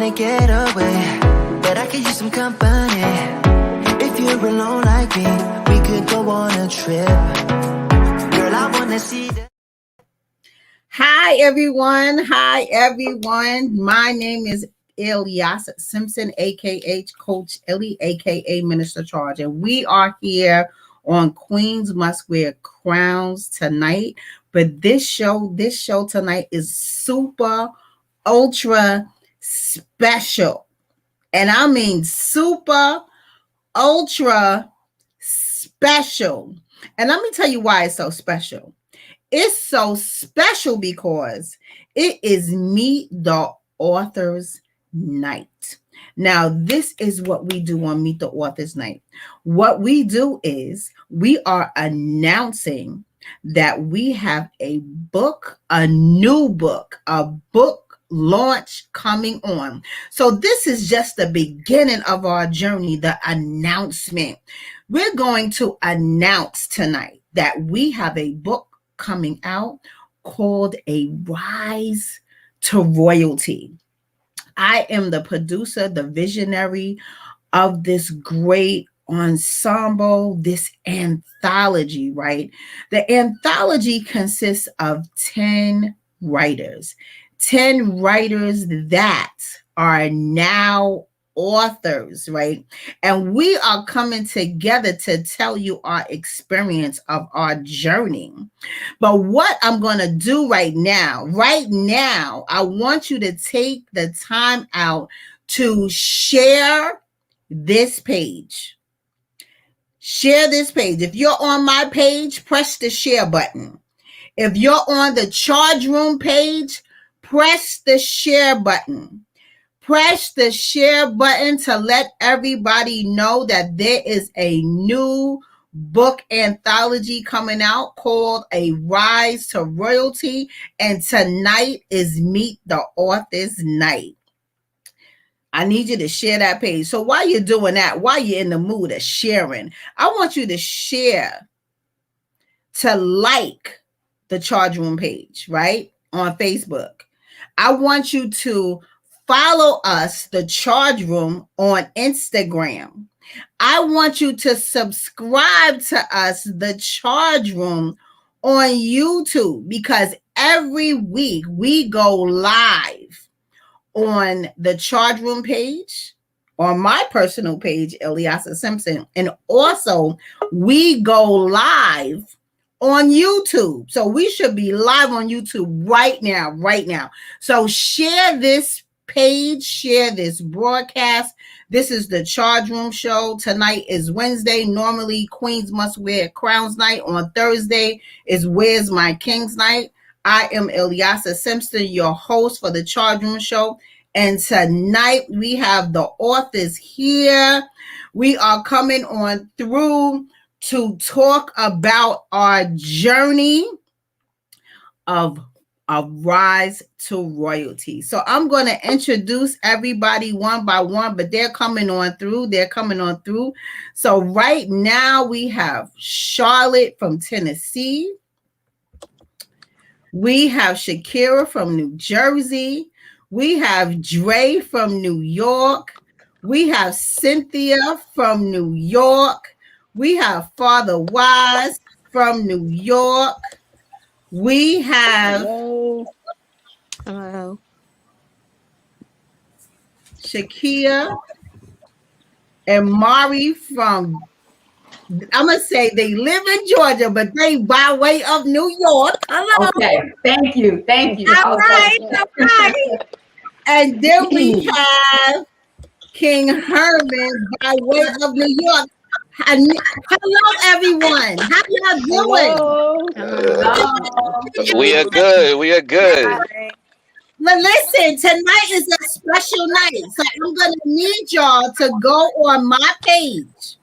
wanna get away, but I could use some company. If you're alone like me, we could go on a trip. Girl, I wanna see that. Hi, everyone. My name is Elias Simpson, aka Coach Ellie, aka Minister Charge, and we are here on Queens Must Wear Crowns tonight. But this show tonight is super ultra special, and I mean super ultra special. And let me tell you why it's so special. It's so special because it is Meet the Authors Night. Now, this is what we do on Meet the Authors Night. What we do is we are announcing that we have a book, a new book, a book launch coming on. So this is just the beginning of our journey, the announcement. We're going to announce tonight that we have a book coming out called A Rise to Royalty. I am the producer, the visionary of this great ensemble, this anthology, right? The anthology consists of 10 writers that are now authors, right? And we are coming together to tell you our experience of our journey. But what I'm going to do right now, I want you to take the time out to share this page. Share this page. If you're on my page, press the share button. If you're on the Charge Room page, press the share button. Press the share button to let everybody know that there is a new book anthology coming out called A Rise to Royalty. And tonight is Meet the Authors Night. I need you to share that page. So while you're doing that, while you're in the mood of sharing, I want you to share, to like the Charge Room page, right? On Facebook. I want you to follow us, the Charge Room, on Instagram. I want you to subscribe to us, the Charge Room, on YouTube, because every week we go live on the Charge Room page, on my personal page, Elias Simpson, and also we go live on YouTube. So we should be live on YouTube right now. So share this page, share this broadcast. This is the Charge Room show. Tonight is Wednesday. Normally Queens Must Wear Crowns night. On Thursday is Where's My King's night. I am Eliasa Simpson, your host for the Charge Room show. And tonight we have the authors here. We are coming on through to talk about our journey of Rise to Royalty. So I'm going to introduce everybody one by one, but they're coming on through. So right now we have Charlotte from Tennessee. We have Shakira from New Jersey. We have Dre from New York. We have Cynthia from New York. We have Father Wise from New York. We have Hello. Shakia and Mari from, I'm going to say they live in Georgia, but they by way of New York. Hello. Okay, thank you. All right. And then we have King Herman by way of New York. Hello, everyone. How y'all doing? Hello. We are good. But listen, tonight is a special night. So I'm going to need y'all to go on my page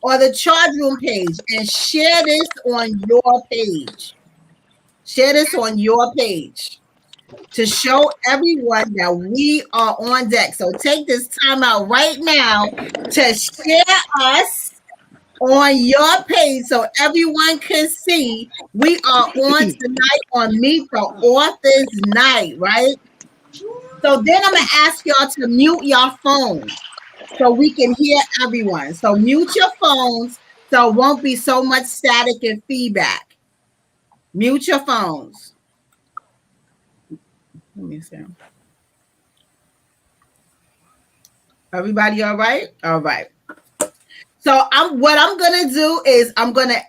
or the Charge Room page and share this on your page. Share this on your page to show everyone that we are on deck. So take this time out right now to share us on your page so everyone can see we are on tonight on Meet the Authors Night, right? So then I'm going to ask y'all to mute your phones so we can hear everyone. So mute your phones so it won't be so much static and feedback. Mute your phones. Let me see. Everybody all right? All right. So what I'm going to do is I'm going to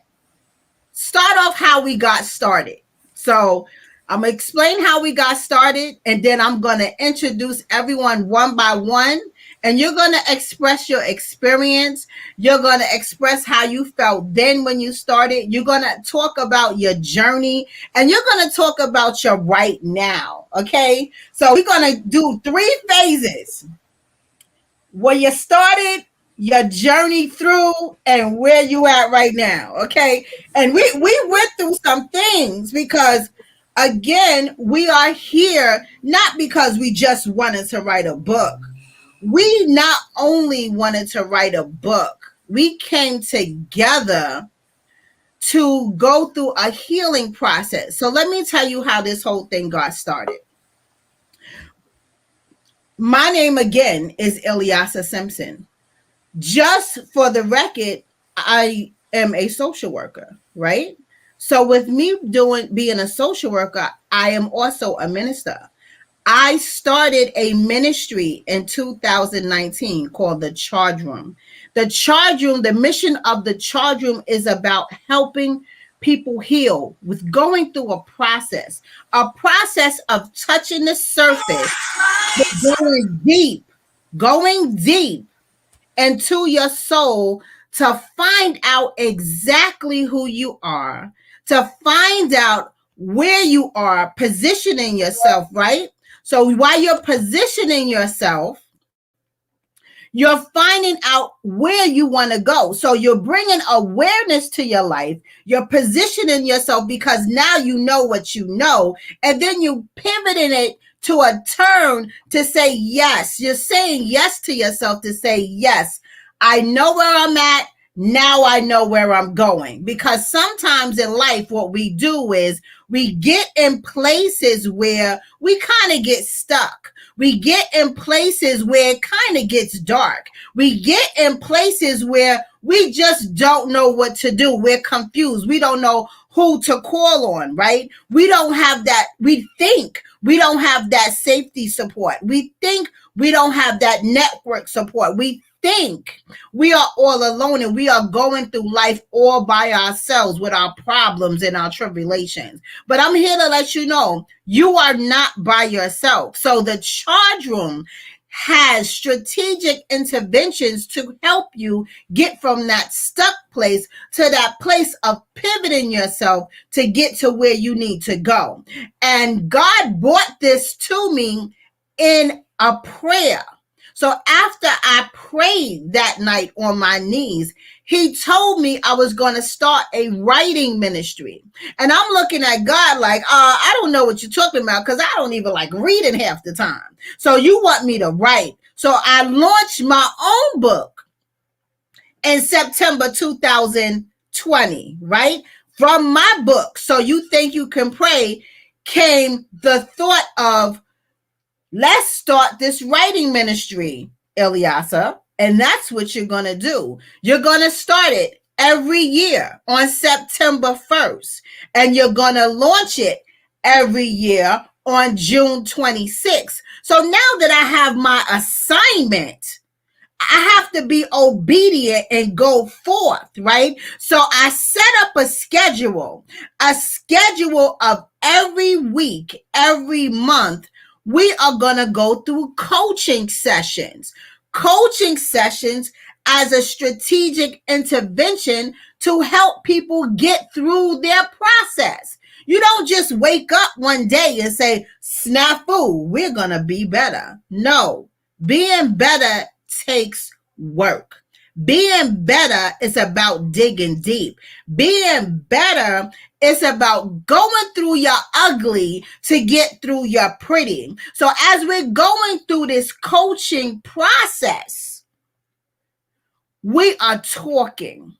start off how we got started. So I'm going to explain how we got started, and then I'm going to introduce everyone one by one, and you're going to express your experience. You're going to express how you felt then when you started. You're going to talk about your journey, and you're going to talk about your right now, okay? So we're going to do 3 phases. Where you started, your journey through, and where you at right now, okay? And we went through some things because, again, we are here not because we just wanted to write a book. We not only wanted to write a book, we came together to go through a healing process. So let me tell you how this whole thing got started. My name again is Ilyasah Simpson. Just for the record, I am a social worker, right? So with me being a social worker, I am also a minister. I started a ministry in 2019 called The Charge Room. The Charge Room, the mission of The Charge Room is about helping people heal with going through a process of touching the surface, but going deep into your soul to find out exactly who you are, to find out where you are positioning yourself, right? So while you're positioning yourself, you're finding out where you want to go. So you're bringing awareness to your life. You're positioning yourself because now you know what you know. And then you pivoting it to a turn to say yes. You're saying yes to yourself to say, yes, I know where I'm at. Now I know where I'm going. Because sometimes in life, what we do is we get in places where we kind of get stuck. We get in places where it kind of gets dark. We get in places where we just don't know what to do. We're confused. We don't know who to call on, right? We don't have that. We think we don't have that safety support. We think we don't have that network support. We think we are all alone and we are going through life all by ourselves with our problems and our tribulations. But I'm here to let you know you are not by yourself. So the Charge Room has strategic interventions to help you get from that stuck place to that place of pivoting yourself to get to where you need to go. And God brought this to me in a prayer. So after I prayed that night on my knees, he told me I was going to start a writing ministry. And I'm looking at God like, I don't know what you're talking about because I don't even like reading half the time. So you want me to write. So I launched my own book in September 2020, right? From my book, So You Think You Can Pray, came the thought of, let's start this writing ministry, Ilyasah. And that's what you're going to do. You're going to start it every year on September 1st. And you're going to launch it every year on June 26th. So now that I have my assignment, I have to be obedient and go forth, right? So I set up a schedule of every week, every month. We are going to go through coaching sessions as a strategic intervention to help people get through their process. You don't just wake up one day and say, snafu, we're going to be better. No, being better takes work. Being better is about digging deep. Being better is about going through your ugly to get through your pretty. So as we're going through this coaching process, we are talking.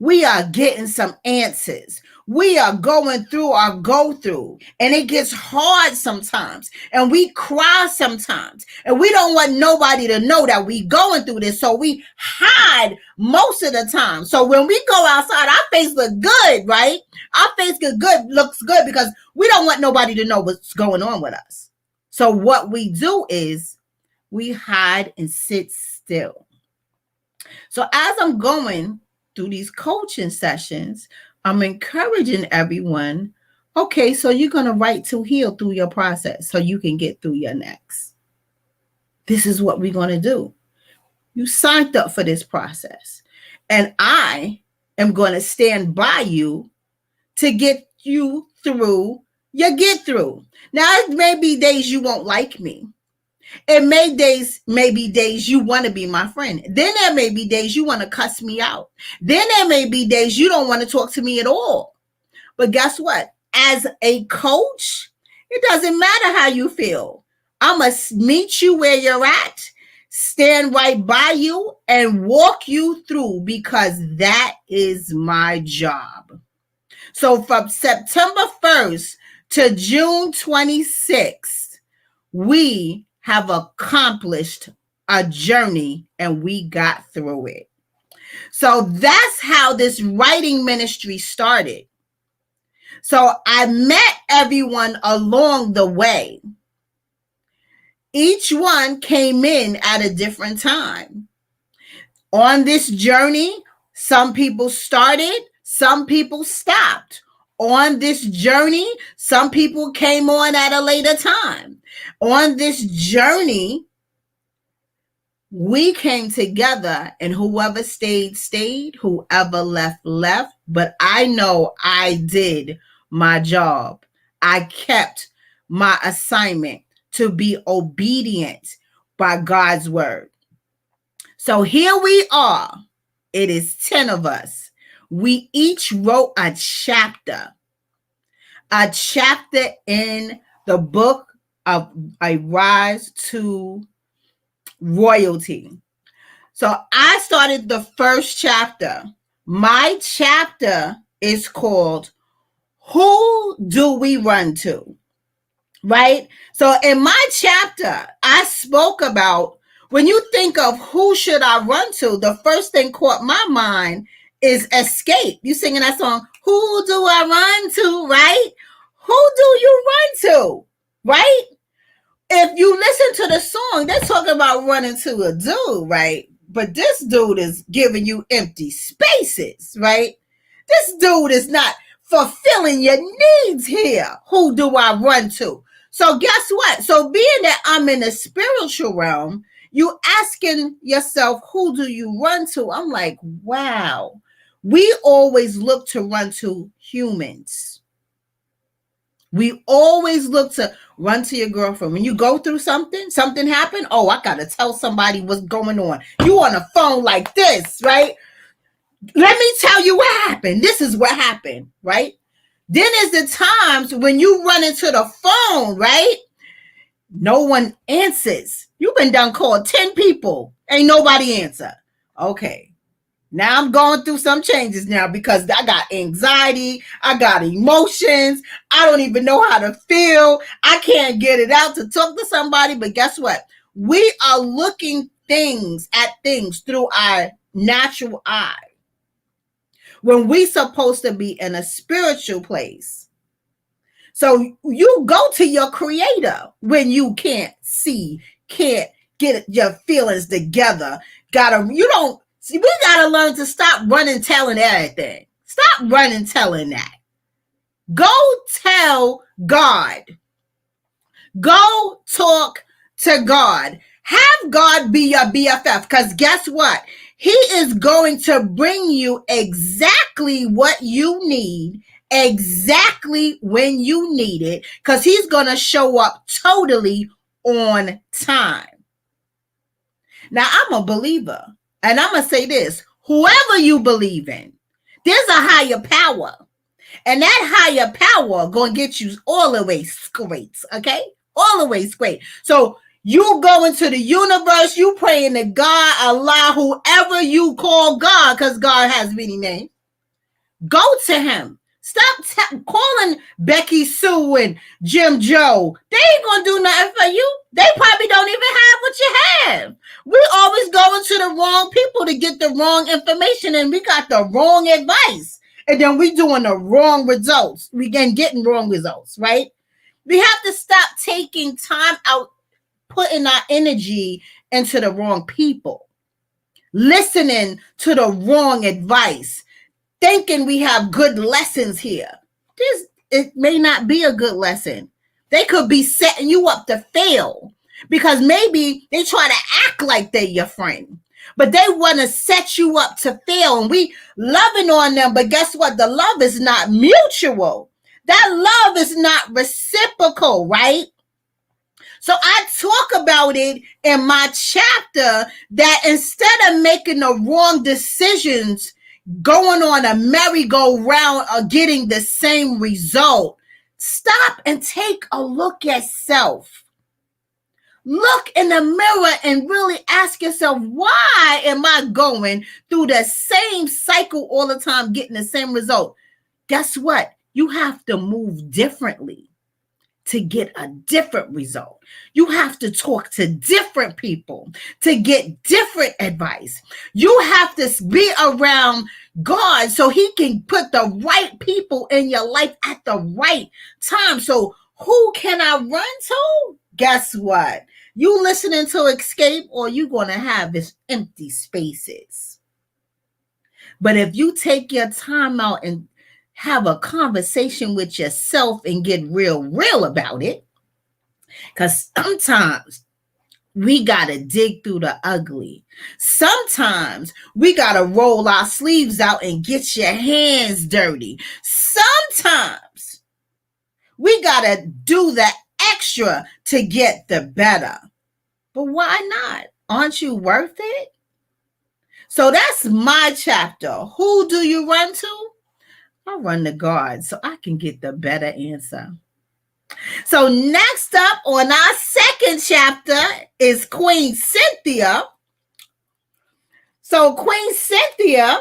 we are getting some answers. We are going through our go through, and it gets hard sometimes, and we cry sometimes, and we don't want nobody to know that we going through this, so we hide most of the time. So when we go outside, our face look good, right? Our face looks good because we don't want nobody to know what's going on with us. So what we do is we hide and sit still. So as I'm going through these coaching sessions, I'm encouraging everyone, okay, so you're going to write to heal through your process so you can get through your next. This is what we're going to do. You signed up for this process, and I am going to stand by you to get you through your get through. Now, it may be days you won't like me. It may be days you want to be my friend. Then there may be days you want to cuss me out. Then there may be days you don't want to talk to me at all. But guess what? As a coach, it doesn't matter how you feel. I'm going to meet you where you're at, stand right by you, and walk you through, because that is my job. So from September 1st to June 26th, we have accomplished a journey, and we got through it. So that's how this writing ministry started. So I met everyone along the way. Each one came in at a different time. On this journey, some people started, some people stopped. On this journey, some people came on at a later time. On this journey, we came together, and whoever stayed, stayed. Whoever left, left. But I know I did my job. I kept my assignment to be obedient by God's word. So here we are. It is 10 of us. We each wrote a chapter in the book of A Rise to Royalty. So I started the first chapter. My chapter is called Who Do We Run To? Right? So in my chapter, I spoke about, when you think of who should I run to, the first thing caught my mind is escape. You singing that song, who do I run to, right? Who do you run to, right? If you listen to the song, they're talking about running to a dude, right? But this dude is giving you empty spaces, right? This dude is not fulfilling your needs here. Who do I run to? So guess what? So being that I'm in the spiritual realm, you asking yourself, who do you run to? I'm like, wow. We always look to run to humans. We always look to run to your girlfriend. When you go through something happened. Oh, I got to tell somebody what's going on. You on a phone like this, right? Let me tell you what happened. This is what happened, right? Then is the times when you run into the phone, right? No one answers. You've been done called 10 people. Ain't nobody answer. Okay. Now I'm going through some changes now because I got anxiety. I got emotions. I don't even know how to feel. I can't get it out to talk to somebody. But guess what? We are looking at things through our natural eye, when we supposed to be in a spiritual place. So you go to your creator when you can't see, can't get your feelings together. We gotta learn to stop running telling everything. Stop running telling that. Go tell God. Go talk to God. Have God be your BFF, because guess what? He is going to bring you exactly what you need, exactly when you need it, because he's going to show up totally on time. Now, I'm a believer, and I'm going to say this. Whoever you believe in, there's a higher power, and that higher power going to get you all the way straight, okay? All the way straight. So you go into the universe, you praying to God, Allah, whoever you call God, because God has many names. Go to him. Stop calling Becky Sue and Jim Joe. They ain't gonna do nothing for you. They probably don't even have what you have. We always going to the wrong people to get the wrong information, and we got the wrong advice, and then we doing the wrong results. We getting wrong results, right? We have to stop taking time out, putting our energy into the wrong people, listening to the wrong advice, thinking we have good lessons here. It may not be a good lesson. They could be setting you up to fail because maybe they try to act like they're your friend, but they want to set you up to fail. And we loving on them, but guess what? The love is not mutual. That love is not reciprocal, right? So I talk about it in my chapter that instead of making the wrong decisions, going on a merry-go-round or getting the same result, stop and take a look at self. Look in the mirror and really ask yourself, why am I going through the same cycle all the time, getting the same result? Guess what? You have to move differently to get a different result. You have to talk to different people to get different advice. You have to be around God so he can put the right people in your life at the right time. So who can I run to? Guess what? You listening to Escape, or you going to have this empty spaces. But if you take your time out and have a conversation with yourself and get real about it, because sometimes we got to dig through the ugly. Sometimes we got to roll our sleeves out and get your hands dirty. Sometimes we got to do the extra to get the better. But why not? Aren't you worth it? So that's my chapter. Who do you run to? I run to God so I can get the better answer. So next up on our second chapter is Queen Cynthia. So Queen Cynthia,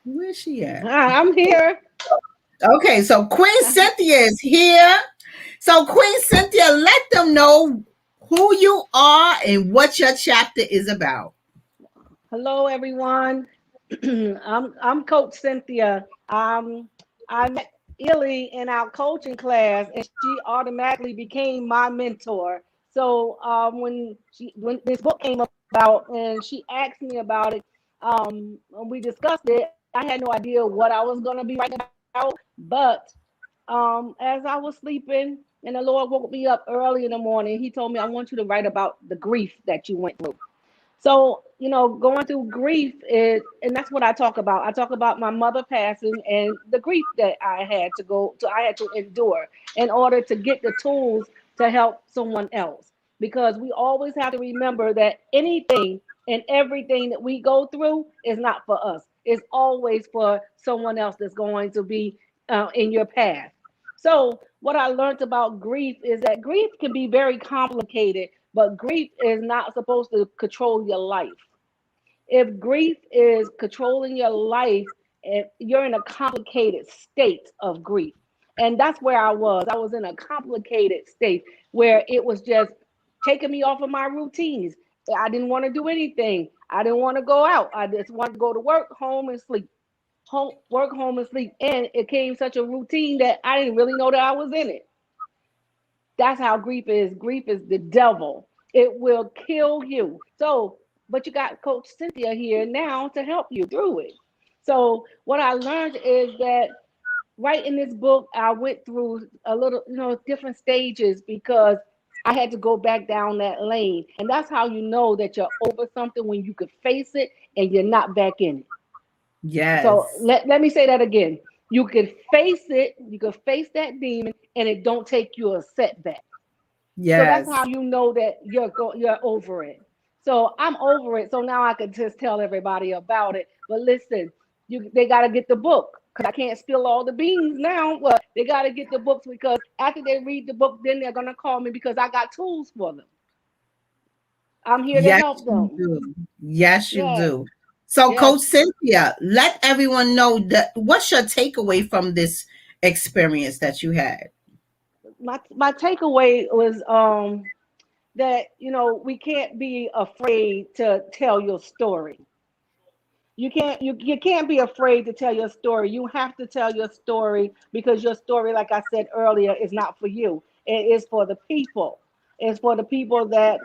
where's she at? I'm here. Okay, so Queen Cynthia is here. So Queen Cynthia, let them know who you are and what your chapter is about. Hello, everyone. I'm Coach Cynthia. I met Illy in our coaching class, and she automatically became my mentor. So when this book came about and she asked me about it, when we discussed it, I had no idea what I was going to be writing about. But as I was sleeping and the Lord woke me up early in the morning, he told me, I want you to write about the grief that you went through. So, going through grief and that's what I talk about. I talk about my mother passing and the grief that I had to endure in order to get the tools to help someone else. Because we always have to remember that anything and everything that we go through is not for us. It's always for someone else that's going to be in your path. So what I learned about grief is that grief can be very complicated, but grief is not supposed to control your life. If grief is controlling your life, you're in a complicated state of grief. And that's where I was. I was in a complicated state where it was just taking me off of my routines. I didn't want to do anything. I didn't want to go out. I just wanted to go to work, home, and sleep. Work, home, and sleep. And it came such a routine that I didn't really know that I was in it. That's how grief is. Grief is the devil. It will kill you. So, but you got Coach Cynthia here now to help you through it. So what I learned is that right in this book, I went through a little, different stages because I had to go back down that lane. And that's how you know that you're over something, when you could face it and you're not back in it. Yes. So let me say that again. You could face it, you could face that demon, and it don't take you a setback. Yes. So that's how you know that you're over it. So I'm over it. So now I can just tell everybody about it. But listen, they got to get the book, because I can't spill all the beans now. Well, they got to get the books, because after they read the book, then they're going to call me, because I got tools for them. I'm here to help them. Yes, you do. So, Yes. Coach Cynthia, let everyone know that what's your takeaway from this experience that you had? My takeaway was that we can't be afraid to tell your story. You can't be afraid to tell your story. You have to tell your story because your story, like I said earlier, is not for you. It is for the people. It's for the people that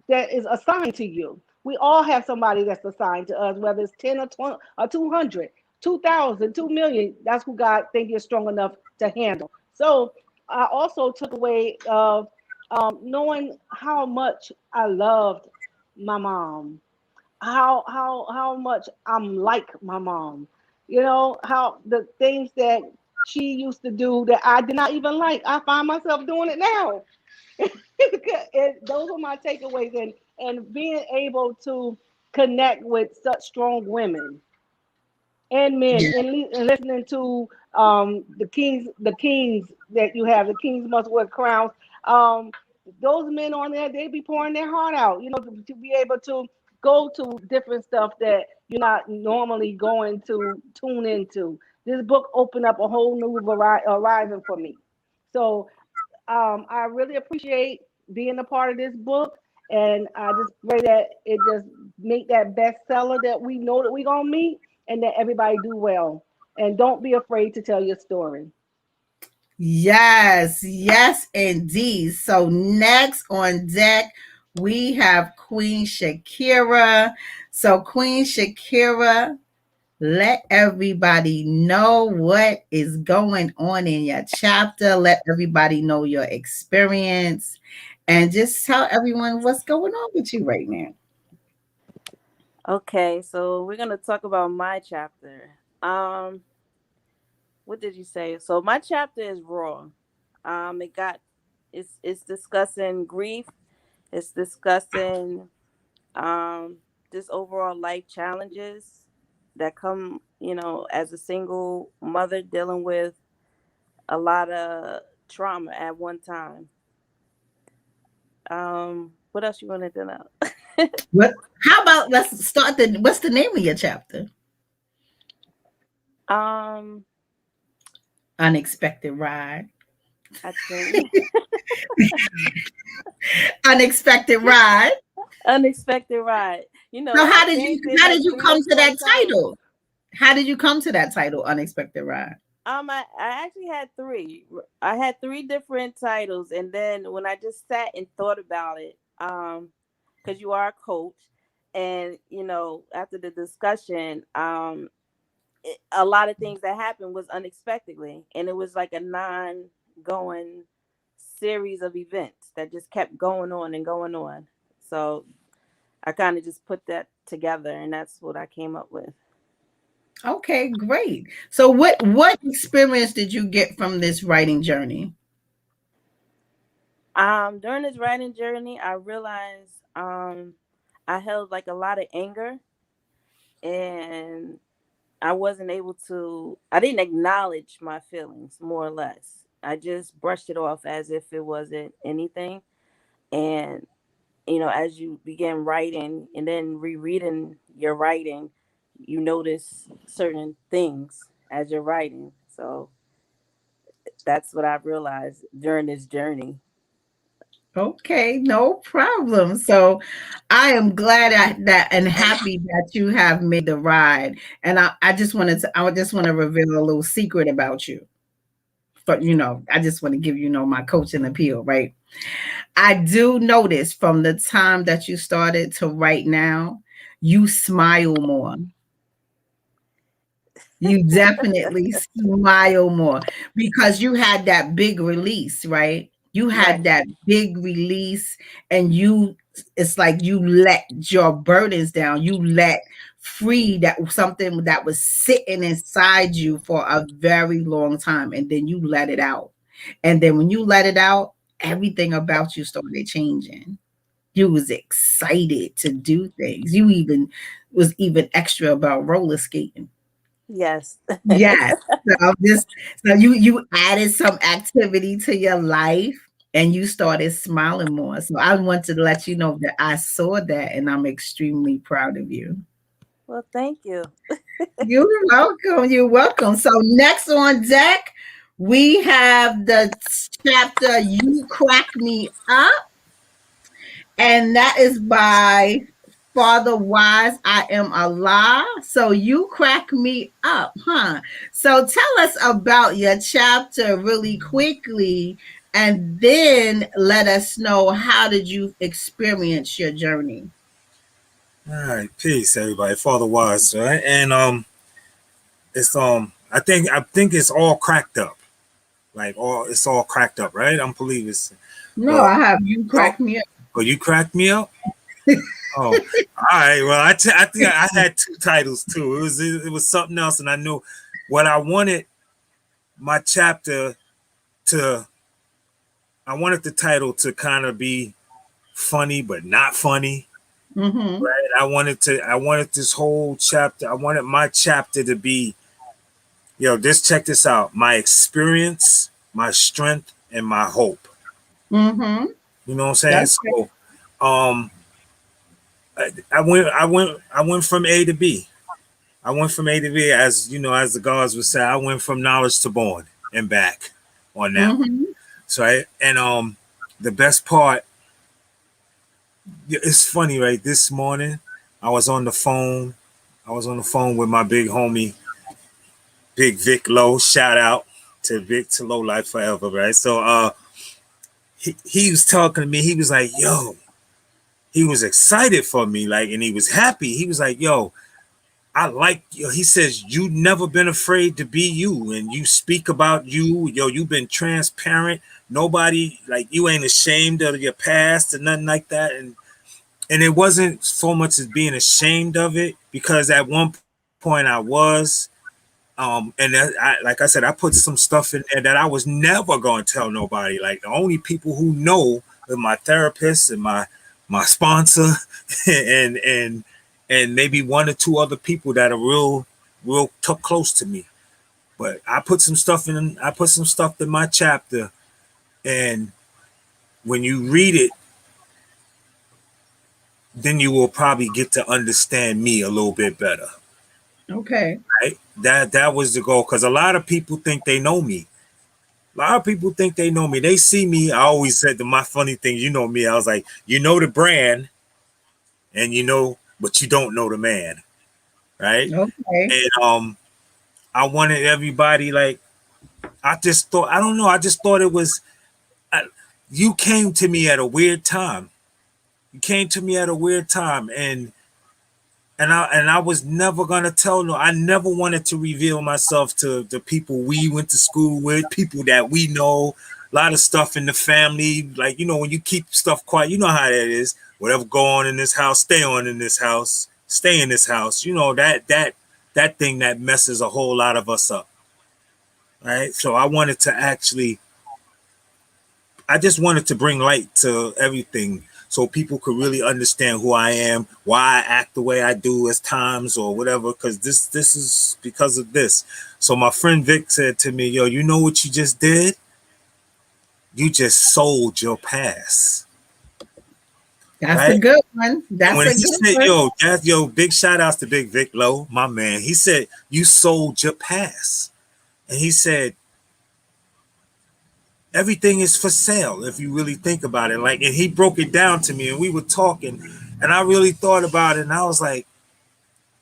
is assigned to you. We all have somebody that's assigned to us, whether it's 10 or 20 or 200, 2,000, 2,000,000. That's who God thinks you're strong enough to handle. So I also took away of knowing how much I loved my mom, how much I'm like my mom. How the things that she used to do that I did not even like, I find myself doing it now. Those are my takeaways, and being able to connect with such strong women and men, Yeah. and listening to the kings that you have, the kings must wear crowns. Um, those men on there, they be pouring their heart out, to be able to go to different stuff that you're not normally going to tune into. This book opened up a whole new horizon for me. So I really appreciate being a part of this book, and I just pray that it just make that bestseller that we know that we're gonna meet, and that everybody do well. And don't be afraid to tell your story. Yes, yes, indeed. So next on deck, we have Queen Shakira. So Queen Shakira, let everybody know what is going on in your chapter. Let everybody know your experience, and just tell everyone what's going on with you right now. Okay, so we're gonna talk about my chapter. What did you say? So my chapter is raw. It's discussing grief. It's discussing just overall life challenges that come, as a single mother dealing with a lot of trauma at one time. What else you want to know? What? How about let's start the what's the name of your chapter? um, Unexpected ride. I think Unexpected ride. unexpected ride. So I how did you changed it how like did you three come or to four that times. title? How did you come to that title, Unexpected Ride? I actually had three. I had three different titles, and then when I just sat and thought about it, because you are a coach, and after the discussion, a lot of things that happened was unexpectedly, and it was like a non-going series of events that just kept going on and going on. So I kind of just put that together, and that's what I came up with. Okay, great. So what experience did you get from this writing journey? During this writing journey, I realized I held like a lot of anger, and I didn't acknowledge my feelings, more or less. I just brushed it off as if it wasn't anything. And, as you begin writing and then rereading your writing, you notice certain things as you're writing. So that's what I've realized during this journey. Okay, no problem. So I am glad that and happy that you have made the ride. And I just want to reveal a little secret about you. But I just want to give my coaching appeal, right? I do notice from the time that you started to right now, you smile more. You definitely smile more because you had that big release, right? You had Right. that big release, and it's like you let your burdens down. You let free that something that was sitting inside you for a very long time, and then you let it out. And then when you let it out, everything about you started changing. You was excited to do things. You even was even extra about roller skating. Yes. Yes. So you added some activity to your life and you started smiling more. So I want to let you know that I saw that and I'm extremely proud of you. Well, thank you. You're welcome. You're welcome. So next on deck, we have the chapter "You Crack Me Up," and that is by Father Wise. I am Allah. So you crack me up, huh? So tell us about your chapter really quickly, and then let us know how did you experience your journey. All right, peace, everybody. Father Wise, right? And it's I think it's all cracked up. Like it's all cracked up, right? I'm believe it's No, well. I have you Oh, crack me up. oh, you cracked me up. Oh, all right. Well, I think I had two titles too. It was something else, and I knew what I wanted my chapter to. I wanted the title to kind of be funny, but not funny. Mm-hmm. Right? I wanted this whole chapter. I wanted my chapter to be, just check this out. My experience, my strength, and my hope. Mm-hmm. You know what I'm saying? That's So, um, I went from A to B. I went from A to B, as you know, as the gods would say. I went from knowledge to born and back on that one. mm-hmm. So, the best part, it's funny, right? This morning, I was on the phone. I was on the phone with my big homie, Big Vic Low. Shout out to Vic, to Low Life Forever, right? So, he was talking to me. He was like, "Yo," he was excited for me, like, and he was happy. He was like, "Yo, I like you." He says, "You never been afraid to be you, and you speak about you. Yo, you've been transparent. Nobody, like, you ain't ashamed of your past or nothing like that." And it wasn't so much as being ashamed of it, because at one point I was. And like I said, I put some stuff in there that I was never going to tell nobody. Like, the only people who know are my therapist and my sponsor, and maybe one or two other people that are real close to me. But I put some stuff in. I put some stuff in my chapter, and when you read it, then you will probably get to understand me a little bit better. Okay. Right? That was the goal, because a lot of people think they know me. A lot of people think they know me. They see me. I always said to my funny thing, you know me. I was like, you know the brand, and but you don't know the man, right? Okay. And I wanted everybody, like, I just thought, I don't know. I just thought it was. You came to me at a weird time. You came to me at a weird time, and I was never gonna tell no. I never wanted to reveal myself to the people we went to school with, people that we know. A lot of stuff in the family, like, when you keep stuff quiet, you know how that is. Whatever go on in this house, stay on in this house, stay in this house. You know that thing that messes a whole lot of us up, right? So I just wanted to bring light to everything, so people could really understand who I am, why I act the way I do at times or whatever, because this is because of this. So my friend Vic said to me, "Yo, you know what you just did? You just sold your past." That's a Right? good one. And That's when a he good said, one. big shout outs to Big Vic Low, my man. He said, "You sold your past." And he said, everything is for sale if you really think about it. Like, and he broke it down to me, and we were talking, and I really thought about it, and I was like,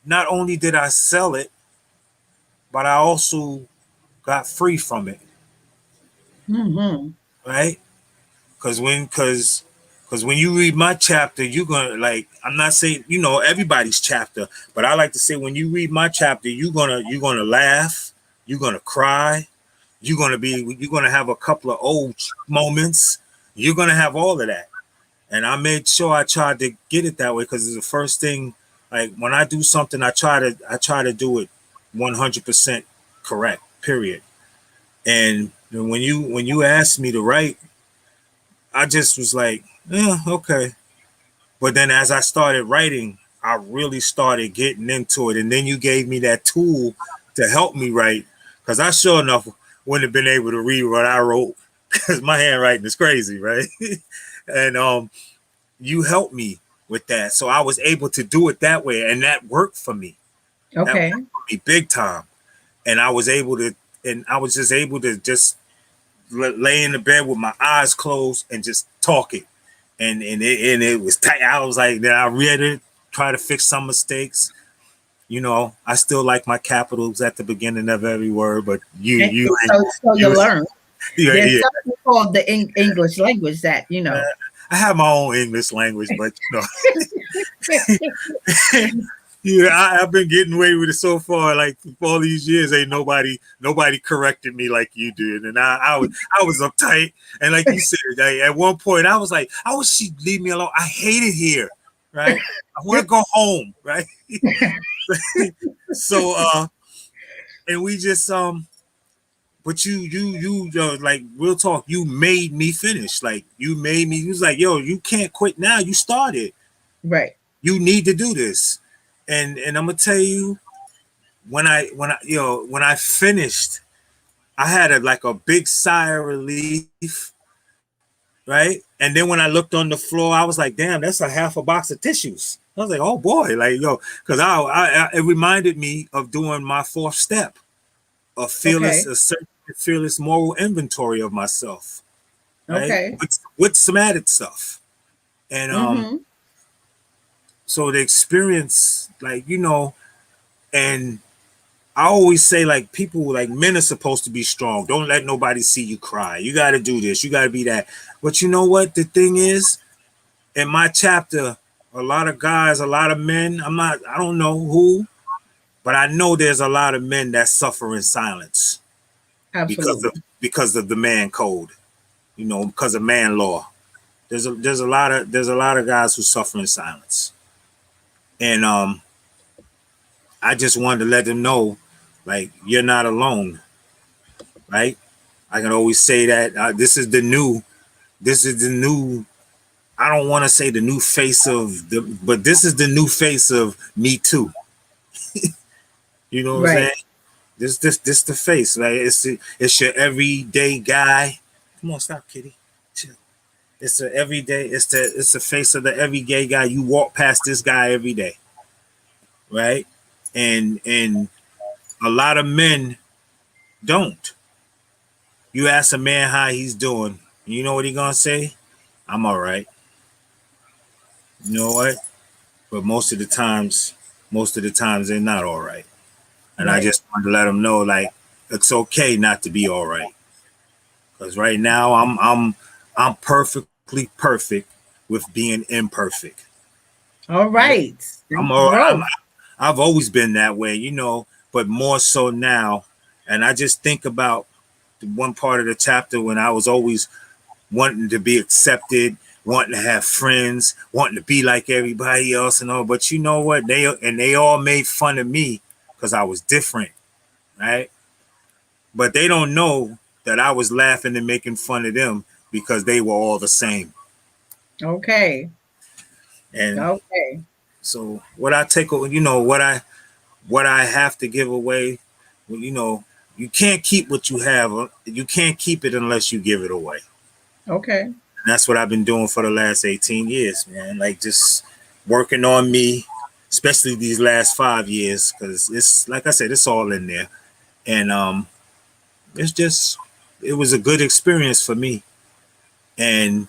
not only did I sell it, but I also got free from it, Mm-hmm. right? Because when you read my chapter, you're gonna, like, I'm not saying everybody's chapter, but I like to say, when you read my chapter, you're gonna laugh, you're gonna cry, you're gonna have a couple of old moments, you're gonna have all of that. And I made sure I tried to get it that way, because it's the first thing. Like, when I do something, I try to do it 100% correct. Period. And when you asked me to write, I just was like, yeah, okay. But then as I started writing, I really started getting into it. And then you gave me that tool to help me write, because I sure enough wouldn't have been able to read what I wrote, because my handwriting is crazy, right? And you helped me with that. So I was able to do it that way, and that worked for me. Okay. That worked for me big time. And I was just able to just lay in the bed with my eyes closed and just talk it. And it was tight. I was like, then I read it, try to fix some mistakes. You know, I still like my capitals at the beginning of every word, but So you learn. There's something called the English language that, you know. I have my own English language, but you know, yeah, I've been getting away with it so far. Like for all these years, ain't nobody corrected me like you did, and I was uptight. And like you said, like, at one point, I was like, I wish she'd leave me alone. I hate it here, right? I want to go home, right? So, and we just but you like real talk. You made me finish. Like you made me. You was like, yo, you can't quit now. You started, right? You need to do this. And I'm gonna tell you, when I finished, I had a big sigh of relief, right? And then when I looked on the floor, I was like, damn, that's a half a box of tissues. I was like, oh boy, like yo, because it reminded me of doing my 4th step of fearless moral inventory of myself, right? Okay, with some added stuff, and so the experience, like, you know, and I always say, like, people, like, men are supposed to be strong. Don't let nobody see you cry. You got to do this. You got to be that. But you know what? The thing is, in my chapter, a lot of guys, a lot of men, I don't know who, but I know there's a lot of men that suffer in silence. Absolutely. Because of the man code, you know, because of man law. There's a lot of guys who suffer in silence. And I just wanted to let them know, like, you're not alone, right? I can always say that this is the new, I don't want to say the new face but this is the new face of Me Too. You know what I'm saying? This the face, like it's your everyday guy. Come on, stop, kitty. Chill. It's the everyday, it's the face of the everyday guy. You walk past this guy every day, right? And a lot of men don't. You ask a man how he's doing, you know what he gonna say? I'm all right. You know what? But most of the times they're not all right. And I just wanted to let them know, like, it's okay not to be all right. Because right now I'm perfectly perfect with being imperfect. All right. I've always been that way, you know, but more so now. And I just think about the one part of the chapter when I was always wanting to be accepted, wanting to have friends, wanting to be like everybody else and all. But you know what? They all made fun of me because I was different, right? But they don't know that I was laughing and making fun of them because they were all the same. Okay. And so what I take, you know, what I have to give away, you know, you can't keep what you have. You can't keep it unless you give it away. Okay. And that's what I've been doing for the last 18 years, man. Like just working on me, especially these last 5 years, because it's like I said, it's all in there. And it was a good experience for me. And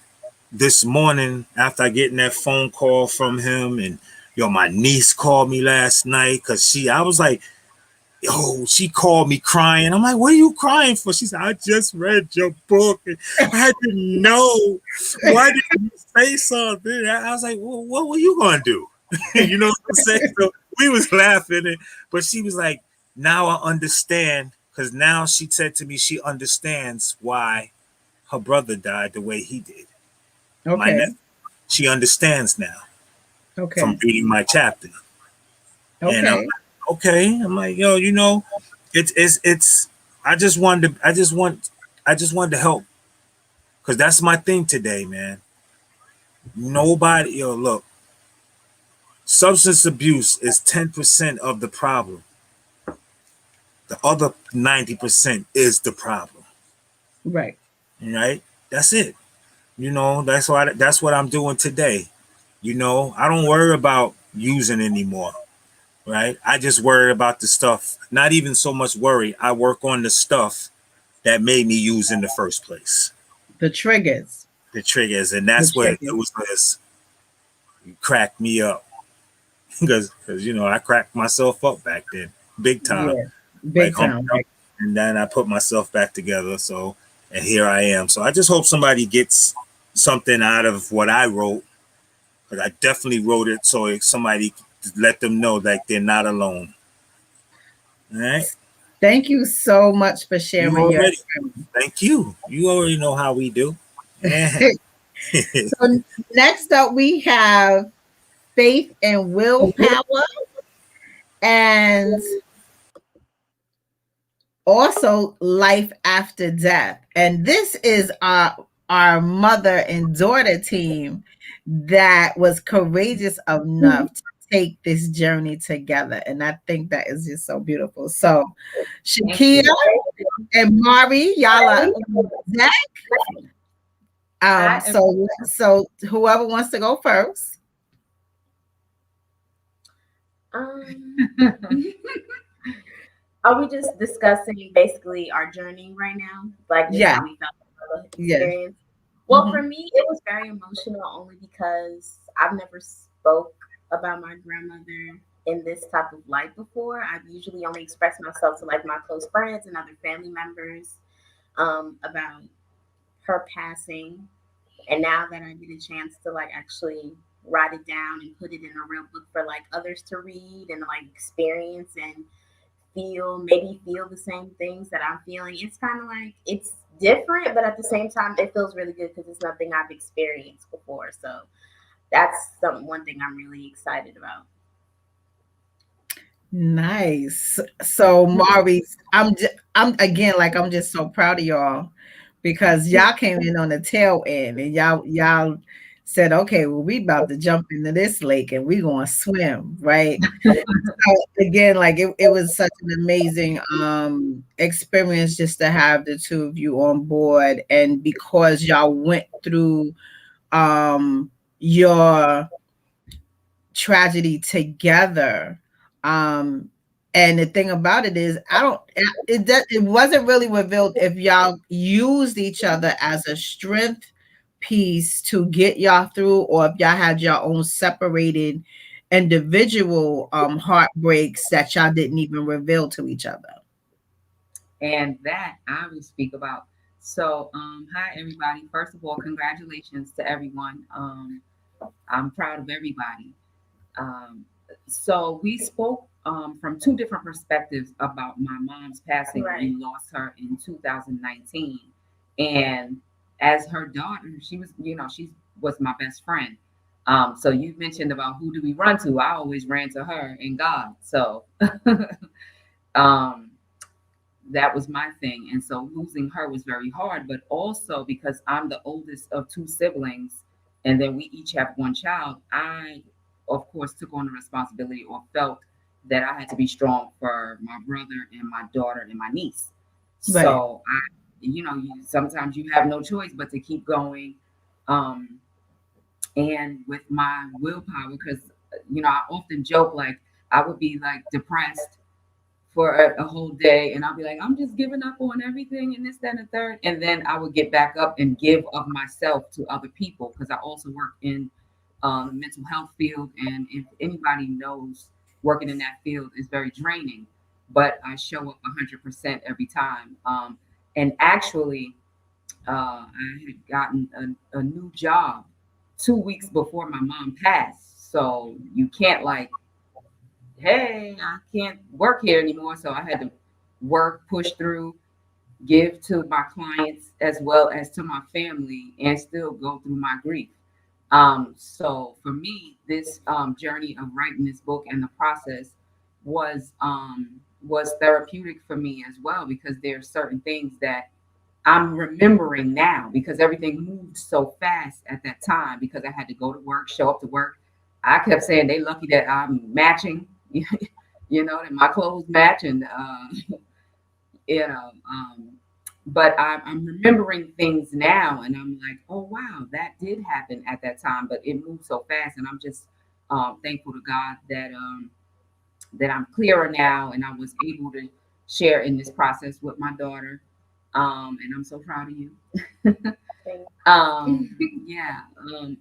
this morning, after getting that phone call from him, and my niece called me last night because I was like, she called me crying. I'm like, what are you crying for? She said, I just read your book and I didn't know. Why didn't you say something? I was like, well, what were you gonna do? You know what I'm saying? So we was laughing, but she was like, now I understand, because now she said to me she understands why her brother died the way he did. Okay. She understands now. Okay. From reading my chapter. Okay. And I'm like, okay. I'm like, yo, you know, it's I just wanted to help. Because that's my thing today, man. Nobody, look, substance abuse is 10% of the problem. The other 90% is the problem. Right? That's it. You know, that's what I'm doing today. You know, I don't worry about using anymore, right? I just worry about the stuff. Not even so much worry. I work on the stuff that made me use in the first place. The triggers. The triggers, and The that's what it triggers. was. This cracked me up because you know I cracked myself up back then, big time, Yeah. like Big Humpty time. Dumpty. And then I put myself back together. So, and here I am. So I just hope somebody gets something out of what I wrote, because I definitely wrote it so if somebody let them know that they're not alone. All right. Thank you so much for You sharing your already. experience. Thank you. You already know how we do. Yeah. So next up we have Faith and Willpower, and also Life After Death. And this is our mother and daughter team that was courageous enough to take this journey together. And I think that is just so beautiful. So Shakia and Mari, y'all are Zach. So whoever wants to go first. Are we just discussing basically our journey right now? Like just how we felt about the experience? Well, for me, it was very emotional only because I've never spoke about my grandmother in this type of light before. I've usually only expressed myself to like my close friends and other family members about her passing. And now that I get a chance to like actually write it down and put it in a real book for like others to read and like experience and maybe feel the same things that I'm feeling. It's kind of like, it's different, but at the same time, it feels really good because it's nothing I've experienced before. So that's one thing I'm really excited about. Nice. So Maurice, I'm just so proud of y'all because y'all came in on the tail end and y'all said, okay, well, we about to jump into this lake and we gonna swim, right? So again, like it was such an amazing experience just to have the two of you on board, and because y'all went through your tragedy together. And the thing about it is, it wasn't really revealed if y'all used each other as a strength piece to get y'all through, or if y'all had your own separated individual heartbreaks that y'all didn't even reveal to each other. And that I will speak about. So, hi everybody. First of all, congratulations to everyone. I'm proud of everybody. So we spoke from two different perspectives about my mom's passing. Right. We lost her in 2019, and as her daughter, she was my best friend. So you mentioned about who do we run to? I always ran to her and God. So that was my thing. And so losing her was very hard, but also because I'm the oldest of two siblings, and then we each have one child, I of course took on the responsibility or felt that I had to be strong for my brother and my daughter and my niece. Right. So sometimes you have no choice but to keep going. And with my willpower, because I often joke, like I would be like depressed for a whole day and I'll be like, I'm just giving up on everything and this, that, and the third. And then I would get back up and give of myself to other people, because I also work in the mental health field, and if anybody knows, working in that field is very draining, but I show up 100% every time. And actually, I had gotten a new job 2 weeks before my mom passed. So you can't like, hey, I can't work here anymore. So I had to work, push through, give to my clients as well as to my family, and still go through my grief. So for me, this journey of writing this book and the process was therapeutic for me as well, because there are certain things that I'm remembering now because everything moved so fast at that time, because I had to go to work, show up to work. I kept saying they lucky that I'm matching, that my clothes match, and but I'm remembering things now, and I'm like, oh wow, that did happen at that time, but it moved so fast, and I'm just thankful to God that I'm clearer now, and I was able to share in this process with my daughter, and I'm so proud of you. Yeah,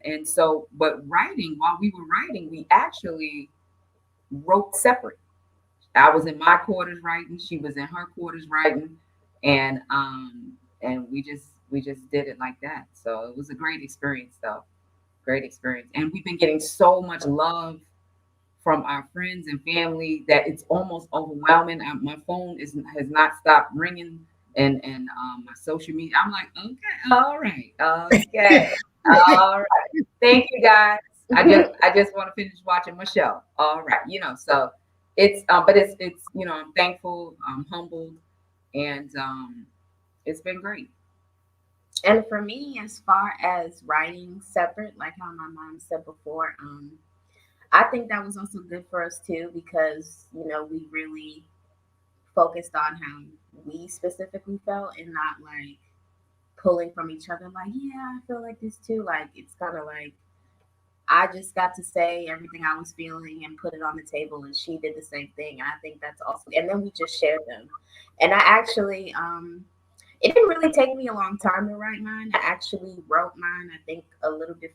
and so, but writing, while we were writing, we actually wrote separate. I was in my quarters writing, she was in her quarters writing, and we just did it like that. So it was a great experience, though. Great experience, and we've been getting so much love from our friends and family that it's almost overwhelming. My phone has not stopped ringing, and my social media. I'm like, okay, all right, okay, all right. Thank you, guys. I just want to finish watching my show. All right, so it's but it's I'm thankful, I'm humbled, and it's been great. And for me, as far as writing separate, like how my mom said before, I think that was also good for us too, because we really focused on how we specifically felt and not like pulling from each other. Like, yeah, I feel like this too. Like, it's kind of like I just got to say everything I was feeling and put it on the table, and she did the same thing. And I think that's awesome. And then we just shared them. And I actually, it didn't really take me a long time to write mine. I actually wrote mine, I think, a little bit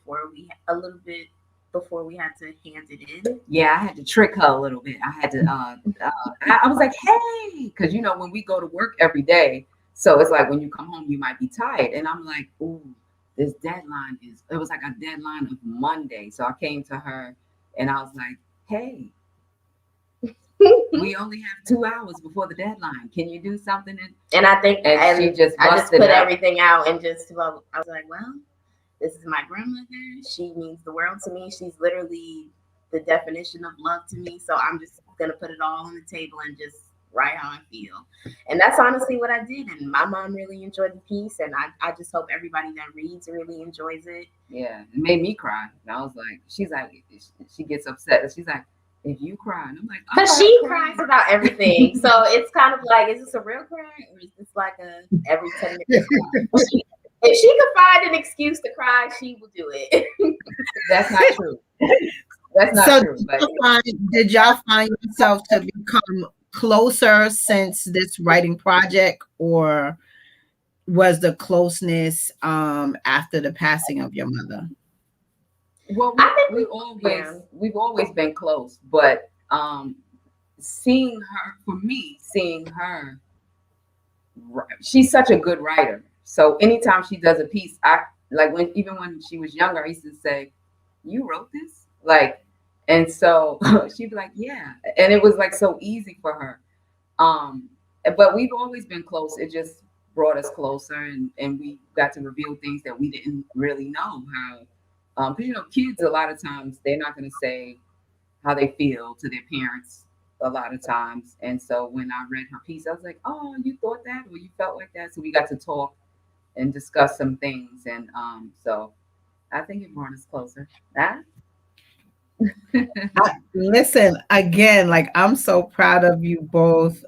before we had to hand it in. Yeah, I had to trick her a little bit. I had to. I was like, hey, because when we go to work every day, so it's like when you come home, you might be tired, and I'm like, ooh, this deadline it was like a deadline of Monday. So I came to her and I was like, hey, we only have 2 hours before the deadline. Can you do something? And I think she just I just put everything out and I was like, well, this is my grandmother. She means the world to me. She's literally the definition of love to me. So I'm just going to put it all on the table and just write how I feel. And that's honestly what I did. And my mom really enjoyed the piece. And I just hope everybody that reads really enjoys it. Yeah, it made me cry. And I was like, she gets upset. She's like, if you cry, and I'm like, because she cries about everything. So it's kind of like, is this a real cry or is this like a every 10 minutes cry? If she could find an excuse to cry, she will do it. That's not true. That's not true. Did y'all find yourself to become closer since this writing project, or was the closeness after the passing of your mother? Well, we've always been close, but seeing her, she's such a good writer. So anytime she does a piece, even when she was younger, I used to say, "You wrote this?" And so she'd be like, "Yeah," and it was like so easy for her. But we've always been close. It just brought us closer, and we got to reveal things that we didn't really know how. Because kids a lot of times they're not going to say how they feel to their parents a lot of times. And so when I read her piece, I was like, "Oh, you thought that, or you felt like that?" So we got to talk and discuss some things, and so I think it brought us closer. Listen, again, I'm so proud of you both.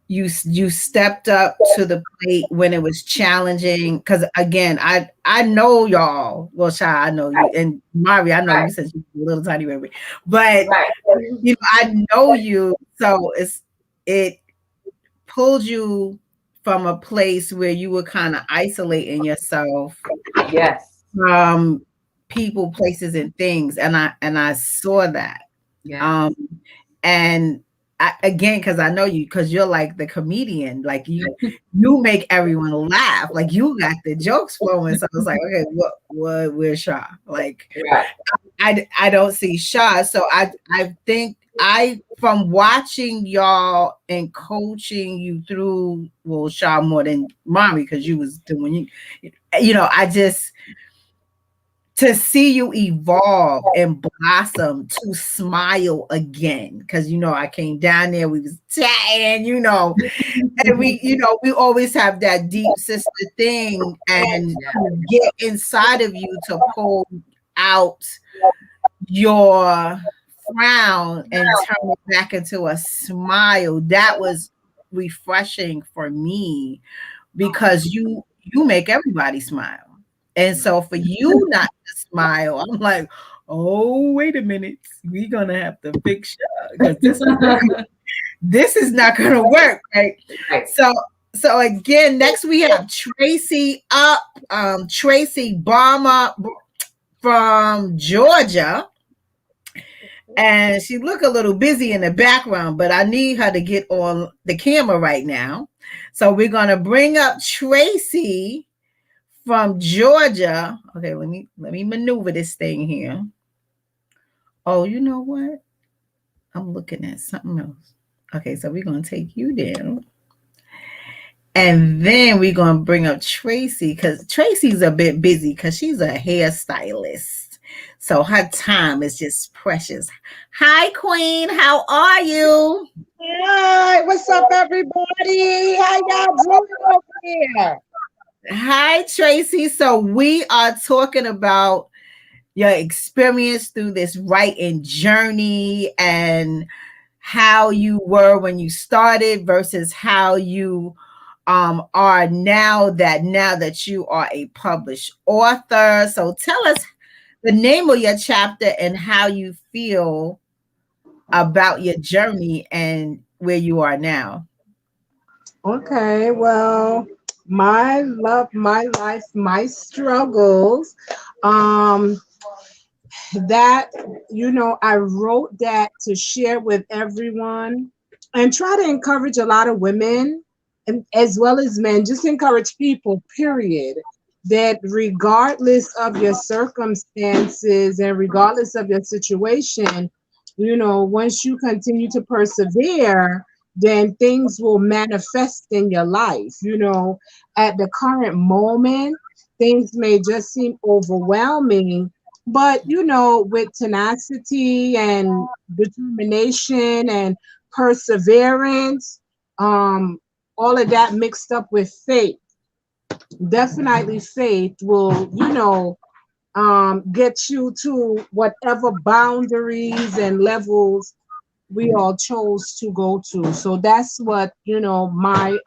You stepped up to the plate when it was challenging, because again, I know y'all. Well, Shy, I know you, and Mari, I know you since you were a little tiny baby, but I know you, so it pulled you from a place where you were kind of isolating yourself. Yes. From people, places, and things, and I saw that. Yeah. And again, because I know you, because you're like the comedian, you make everyone laugh, you got the jokes flowing. So I was like, okay, where's Shaw? I don't see Shaw. So I think from watching y'all and coaching you through, Shaw more than Mommy, because you was doing I just, to see you evolve and blossom, to smile again, because I came down there, we was chatting, and we always have that deep sister thing, and get inside of you to pull out your frown and turn it back into a smile. That was refreshing for me because you make everybody smile. And so for you not to smile, I'm like, oh, wait a minute. We're gonna have to fix you because this is not gonna work, right? So again, next we have Tracy up, Tracy Barmer from Georgia. And she look a little busy in the background, but I need her to get on the camera right now. So we're gonna bring up Tracy from Georgia. Okay, let me maneuver this thing here. Oh, you know what? I'm looking at something else. Okay, so we're gonna take you down. And then we're gonna bring up Tracy because Tracy's a bit busy because she's a hairstylist. So her time is just precious. Hi, Queen. How are you? Hi, what's up, everybody? How y'all doing over here? Hi, Tracy. So we are talking about your experience through this writing journey and how you were when you started versus how you are now that you are a published author. So tell us the name of your chapter and how you feel about your journey and where you are now. Okay, well, my love, my life, my struggles. That, I wrote that to share with everyone and try to encourage a lot of women and as well as men, just encourage people, period, that regardless of your circumstances and regardless of your situation, once you continue to persevere, then things will manifest in your life. At the current moment, things may just seem overwhelming, but with tenacity and determination and perseverance, all of that mixed up with faith, definitely faith will, get you to whatever boundaries and levels we all chose to go to. So that's what, my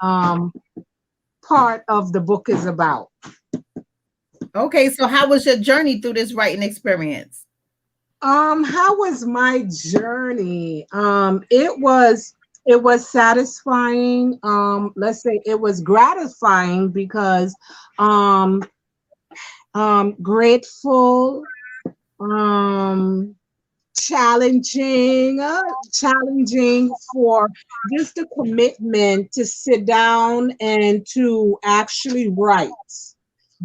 part of the book is about. Okay, so how was your journey through this writing experience? How was my journey? It was satisfying. Let's say it was gratifying because grateful, challenging for just the commitment to sit down and to actually write.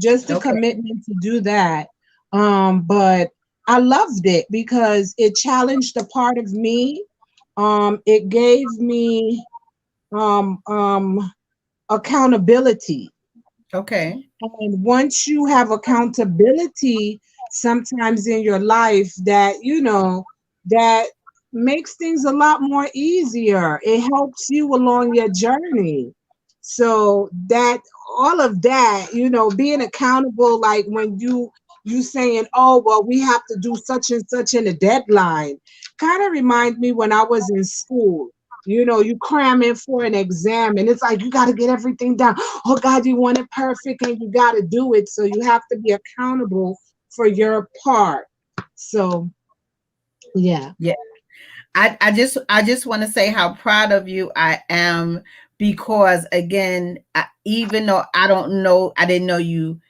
Just the commitment to do that. But I loved it because it challenged a part of me. It gave me accountability. Okay. And once you have accountability, sometimes in your life that, that makes things a lot more easier. It helps you along your journey. So that all of that, being accountable, like when you saying, oh, well, we have to do such and such in a deadline, kind of remind me when I was in school. You cram in for an exam and it's like you got to get everything done. Oh God, you want it perfect and you got to do it. So you have to be accountable for your part. So yeah. I just want to say how proud of you I am, because again, even though I didn't know you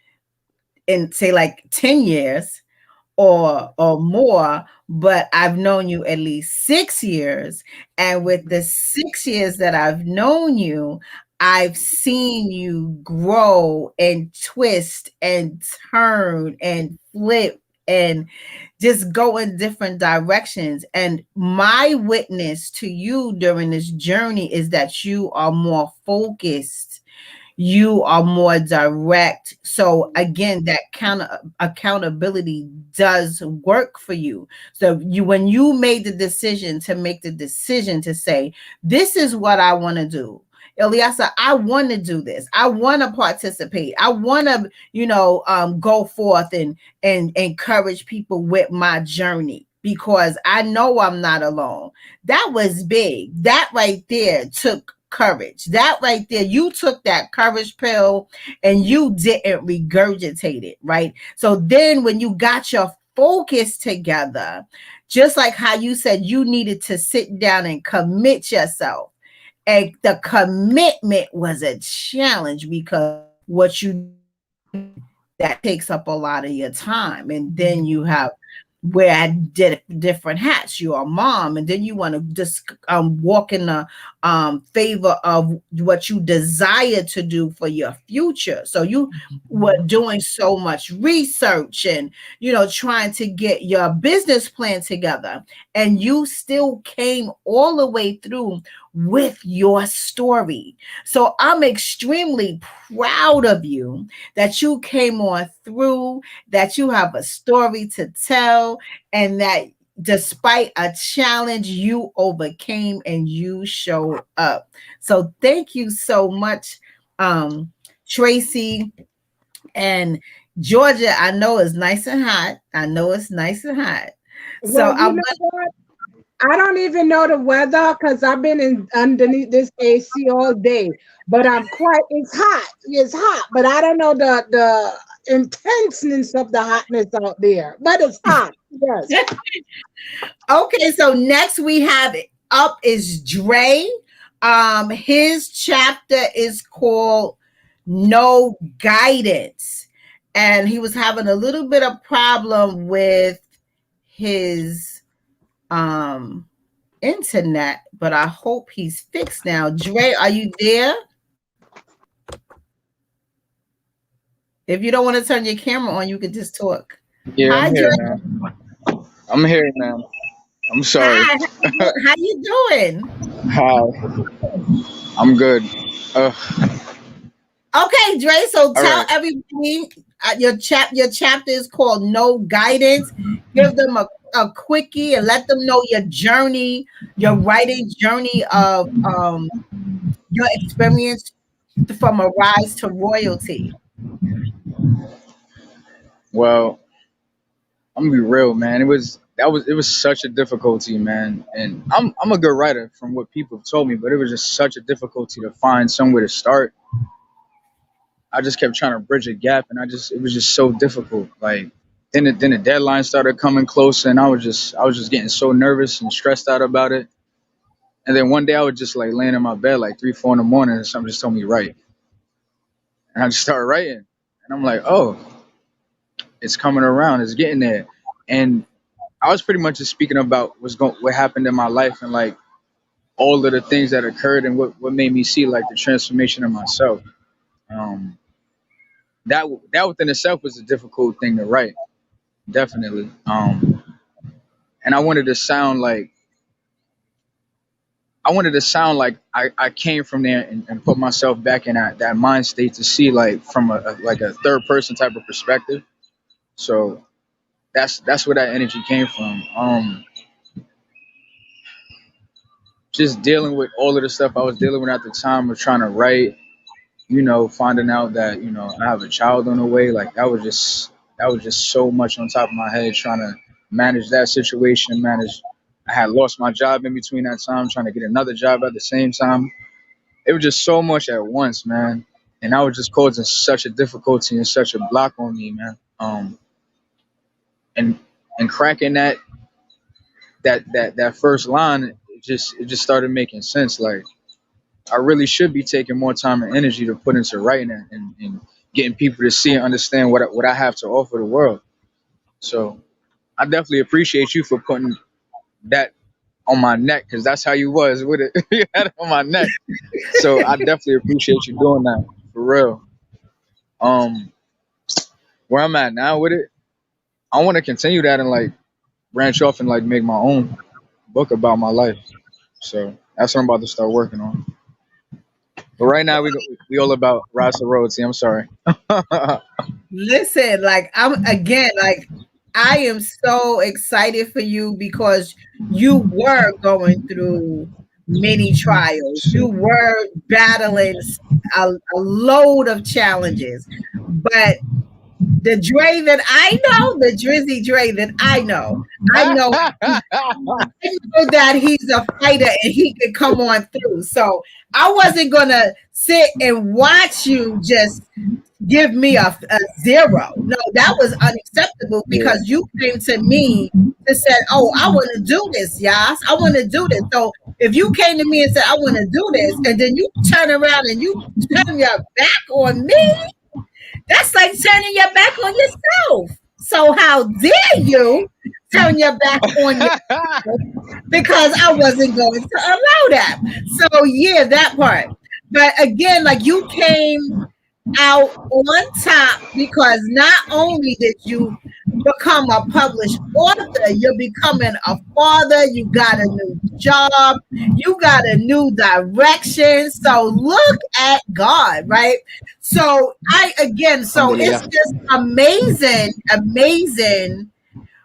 in say like 10 years or more, but I've known you at least 6 years. And with the 6 years that I've known you, I've seen you grow and twist and turn and flip and just go in different directions. And my witness to you during this journey is that you are more focused. You are more direct. So again, that kind of accountability does work for you. So when you made the decision to say, this is what I want to do. Ilyasah, I want to do this. I want to participate. I want to, go forth and encourage people with my journey, because I know I'm not alone. That was big. That right there took courage. That right there, you took that courage pill and you didn't regurgitate it, right? So then when you got your focus together, just like how you said you needed to sit down and commit yourself. And the commitment was a challenge because what you that takes up a lot of your time. And then you have wear different hats. You're a mom, and then you want to just walk in the favor of what you desire to do for your future. So you were doing so much research and, you know, trying to get your business plan together, and you still came all the way through with your story. So I'm extremely proud of you that you came on through, that you have a story to tell, and that despite a challenge, you overcame and you showed up. So thank you so much, Tracy. And Georgia, I know it's nice and hot. So well, I don't even know the weather because I've been underneath this AC all day. But it's hot, but I don't know the intenseness of the hotness out there. But it's hot, yes. Okay, so next we have up is Dre. His chapter is called No Guidance. And he was having a little bit of problem with his internet, but I hope he's fixed now. Dre, are you there? If you don't want to turn your camera on, you can just talk. Yeah, Hi, I'm here, man. I'm here now. I'm sorry. Hi, how you doing? Hi. I'm good. Okay, Dre, so tell right. everybody your chapter is called No Guidance. Give them a quickie and let them know your journey, your writing journey of your experience from a rise to royalty. Well, I'm gonna be real, man. It was such a difficulty, man. And I'm a good writer from what people have told me, but it was just such a difficulty to find somewhere to start. I just kept trying to bridge a gap, and it was just so difficult. Like then the deadline started coming closer, and I was just getting so nervous and stressed out about it. And then one day I was just like laying in my bed like 3, 4 in the morning, and something just told me write. And I just started writing, and I'm like, oh, it's coming around, it's getting there. And I was pretty much just speaking about what happened in my life and like all of the things that occurred and what made me see like the transformation of myself. That within itself was a difficult thing to write, definitely. And I wanted to sound like I came from there and put myself back in that mind state to see like from a third person type of perspective. So that's where that energy came from. Just dealing with all of the stuff I was dealing with at the time of trying to write, you know, finding out that, you know, I have a child on the way. Like that was just so much on top of my head, trying to manage that situation, I had lost my job in between that time, trying to get another job at the same time. It was just so much at once, man. And I was just causing such a difficulty and such a block on me, man. And cracking that first line, it just started making sense. Like I really should be taking more time and energy to put into writing and getting people to see and understand what I have to offer the world. So I definitely appreciate you for putting that on my neck, because that's how you was with it. You had it on my neck. So I definitely appreciate you doing that, for real. Where I'm at now with it, I want to continue that and like branch off and like make my own book about my life. So that's what I'm about to start working on. But right now we all about rise to royalty. I'm sorry. Listen, like I am so excited for you because you were going through many trials. You were battling a load of challenges, but The Dre that I know, the Drizzy Dre that I know that he's a fighter and he could come on through. So I wasn't gonna sit and watch you just give me a 0. No, that was unacceptable because you came to me and said, "Oh, I want to do this, Yas. I want to do this." So if you came to me and said, "I want to do this," and then you turn around and you turn your back on me, that's like turning your back on yourself. So how dare you turn your back on yourself because I wasn't going to allow that. So yeah, that part. But again, like you came out on top because not only did you become a published author, you're becoming a father, you got a new job, you got a new direction. So look at God, right? So it's just amazing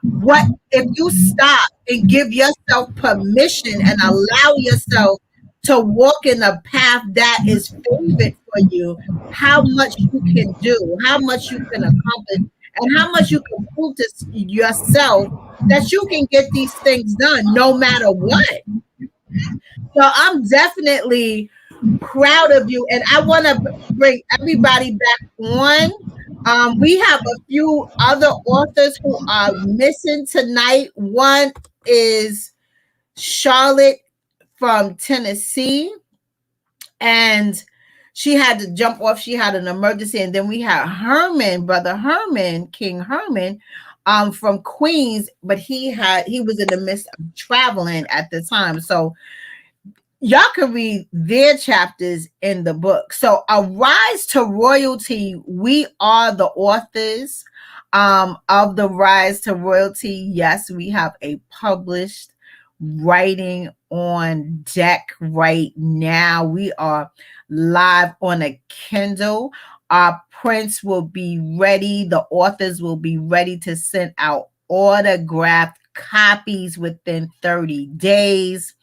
what if you stop and give yourself permission and allow yourself to walk in a path that is favored for you, how much you can do, how much you can accomplish, and how much you can prove to yourself that you can get these things done no matter what. So I'm definitely proud of you, and I want to bring everybody back on. We have a few other authors who are missing tonight. One is Charlotte from Tennessee, and she had to jump off. She had an emergency. And then we had Herman, brother Herman, King Herman, from Queens, but he was in the midst of traveling at the time. So y'all can read their chapters in the book. So A Rise to Royalty, we are the authors of The Rise to Royalty. Yes, we have a published writing on deck right now. We are live on a Kindle. Our prints will be ready. The authors will be ready to send out autographed copies within 30 days.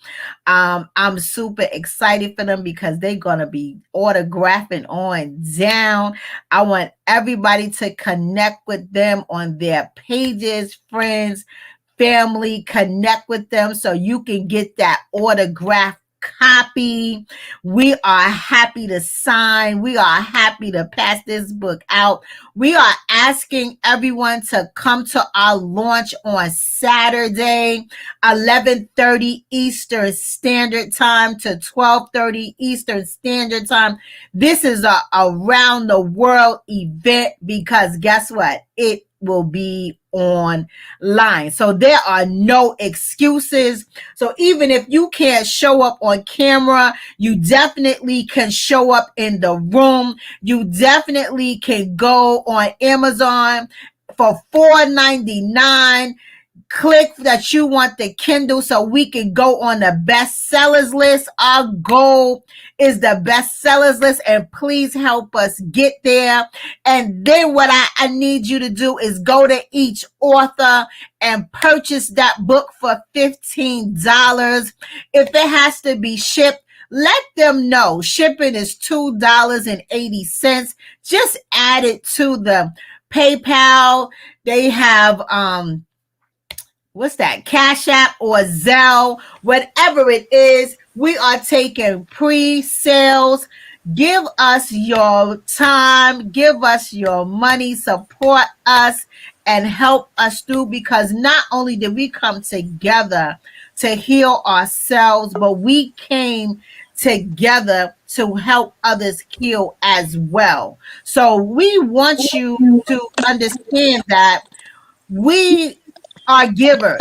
I'm super excited for them because they're going to be autographing on down. I want everybody to connect with them on their pages, friends, family, connect with them so you can get that autograph copy. We are happy to sign. We are happy to pass this book out. We are asking everyone to come to our launch on Saturday, 11:30 Eastern Standard Time to 12:30 Eastern Standard Time. This is a around the world event because guess what? It will be online. So there are no excuses. So even if you can't show up on camera, you definitely can show up in the room. You definitely can go on Amazon for $4.99. Click that you want the Kindle so we can go on the bestsellers list. Our goal is the bestsellers list, and please help us get there. And then what I need you to do is go to each author and purchase that book for $15. If it has to be shipped, let them know. Shipping is $2.80. Just add it to the PayPal. They have what's that? Cash App or Zelle, whatever it is. We are taking pre-sales. Give us your time, give us your money, support us, and help us through, because not only did we come together to heal ourselves, but we came together to help others heal as well. So we want you to understand that we are givers.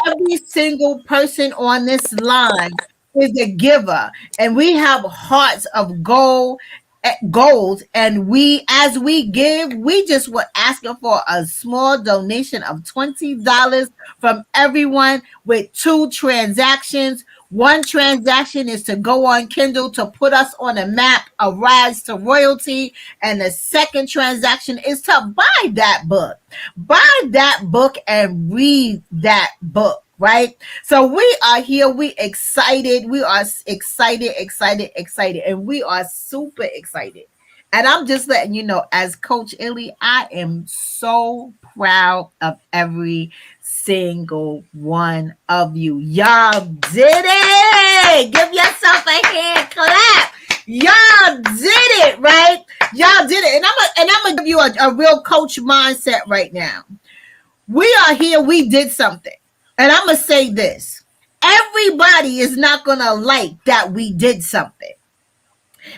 Every single person on this line is a giver, and we have hearts of gold, and we, as we give, we just were asking for a small donation of $20 from everyone with 2 transactions. One transaction is to go on Kindle to put us on a map, A Rise to Royalty. And the second transaction is to buy that book. Buy that book and read that book, right? So we are here. We excited. We are excited. And we are super excited. And I'm just letting you know, as Coach Illy, I am so proud of every single one of you. Y'all did it. Give yourself a hand clap. Y'all did it, right? Y'all did it. And I'm gonna give you a real coach mindset right now. We are here, we did something. And I'm gonna say this. Everybody is not gonna like that we did something.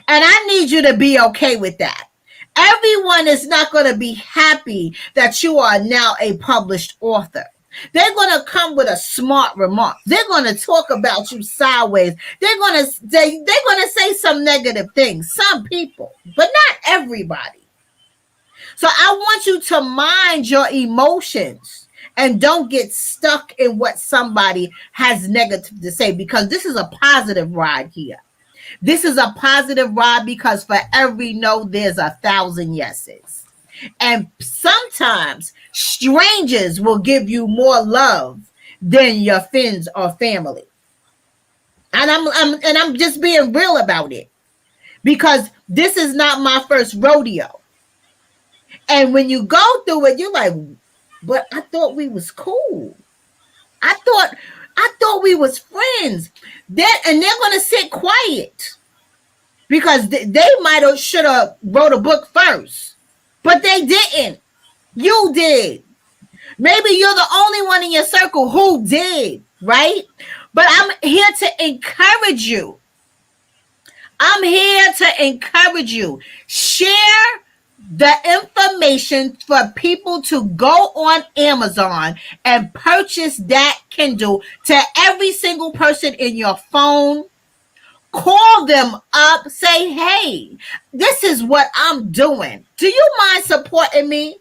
And I need you to be okay with that. Everyone is not going to be happy that you are now a published author. They're going to come with a smart remark. They're going to talk about you sideways. They're going to say some negative things. Some people, but not everybody. So I want you to mind your emotions and don't get stuck in what somebody has negative to say, because this is a positive ride here. This is a positive ride, because for every no, there's 1,000 yeses. And sometimes strangers will give you more love than your friends or family. And I'm just being real about it, because this is not my first rodeo. And when you go through it, you're like, but I thought we was cool. I thought we was friends. And they're going to sit quiet, because they might have should have wrote a book first, but they didn't. You did. Maybe you're the only one in your circle who did, right? But I'm here to encourage you. I'm here to encourage you. Share the information for people to go on Amazon and purchase that Kindle to every single person in your phone. Call them up, say, hey, this is what I'm doing. Do you mind supporting me?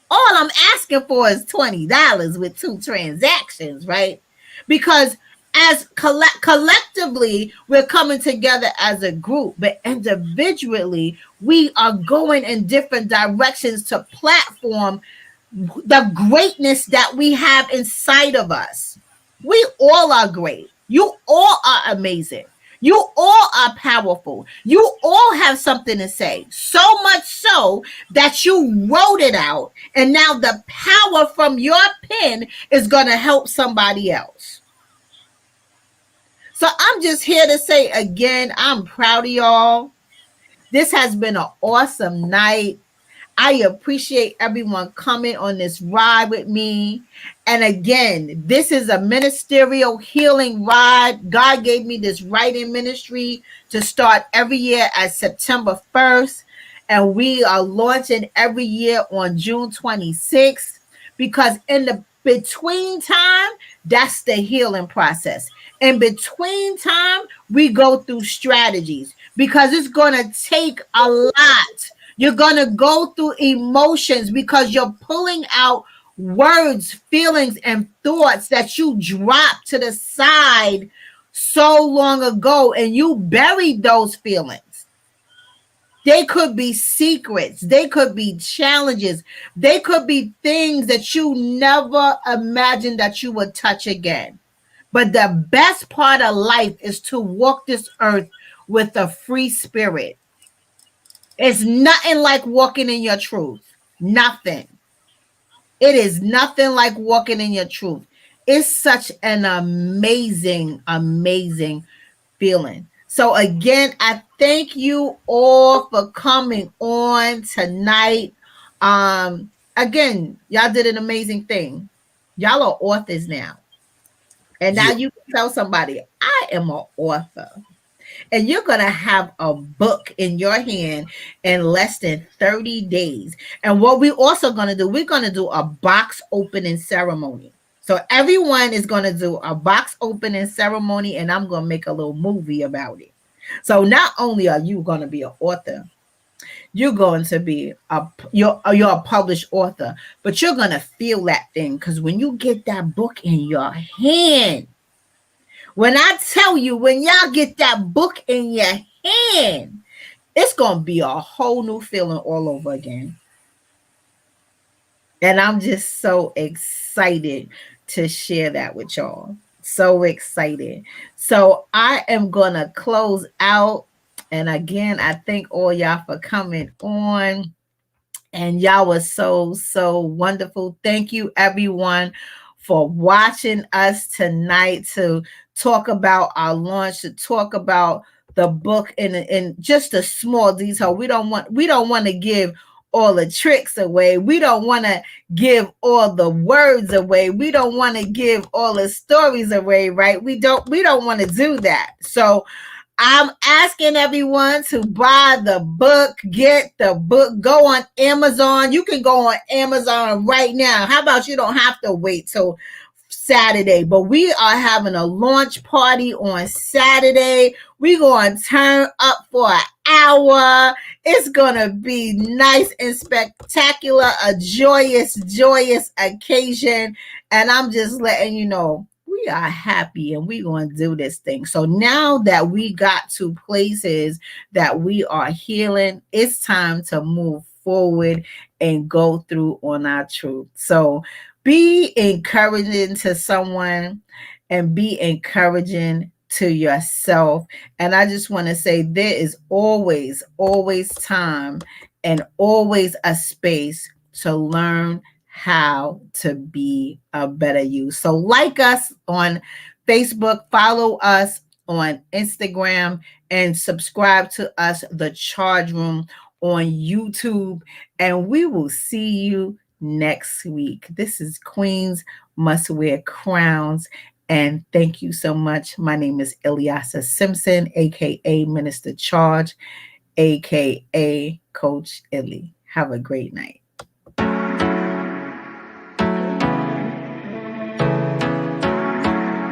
All I'm asking for is $20 with 2 transactions, right? Because as collectively, we're coming together as a group, but individually, we are going in different directions to platform the greatness that we have inside of us. We all are great. You all are amazing. You all are powerful. You all have something to say. So much so that you wrote it out. And now the power from your pen is going to help somebody else. So I'm just here to say again, I'm proud of y'all. This has been an awesome night. I appreciate everyone coming on this ride with me. And again, this is a ministerial healing ride. God gave me this writing ministry to start every year at September 1st. And we are launching every year on June 26th, because in the between time, that's the healing process. In between time, we go through strategies, because it's going to take a lot. You're going to go through emotions, because you're pulling out words, feelings, and thoughts that you dropped to the side so long ago, and you buried those feelings. They could be secrets. They could be challenges. They could be things that you never imagined that you would touch again. But the best part of life is to walk this earth with a free spirit. It's nothing like walking in your truth. Nothing. It is nothing like walking in your truth. It's such an amazing, amazing feeling. So again, I thank you all for coming on tonight. Again, y'all did an amazing thing. Y'all are authors now. And now you can tell somebody, I am an author. And you're going to have a book in your hand in less than 30 days. And what we're also going to do, we're going to do a box opening ceremony. So everyone is going to do a box opening ceremony, and I'm going to make a little movie about it. So not only are you going to be an author, you're going to be you're a published author, but you're going to feel that thing, because when you get that book in your hand, when I tell you, when y'all get that book in your hand, it's going to be a whole new feeling all over again. And I'm just so excited to share that with y'all. So excited. So I am going to close out. And again, I thank all y'all for coming on. And y'all was so, so wonderful. Thank you, everyone, for watching us tonight to talk about our launch, to talk about the book in just a small detail. We don't want to give all the tricks away. We don't want to give all the words away. We don't want to give all the stories away, right? We don't want to do that. So I'm asking everyone to buy the book, get the book, go on Amazon. You can go on Amazon right now. How about you don't have to wait till Saturday? But we are having a launch party on Saturday. We're going to turn up for an hour. It's going to be nice and spectacular, a joyous, joyous occasion. And I'm just letting you know, we are happy and we're going to do this thing. So now that we got to places that we are healing, it's time to move forward and go through on our truth. So be encouraging to someone and be encouraging to yourself. And I just want to say there is always, always time and always a space to learn how to be a better you. So like us on Facebook, follow us on Instagram, and subscribe to us, The Charge Room, on YouTube. And we will see you next week. This is Queens Must Wear Crowns. And thank you so much. My name is Ilyasah Simpson, aka Minister Charge, aka Coach Illy. Have a great night.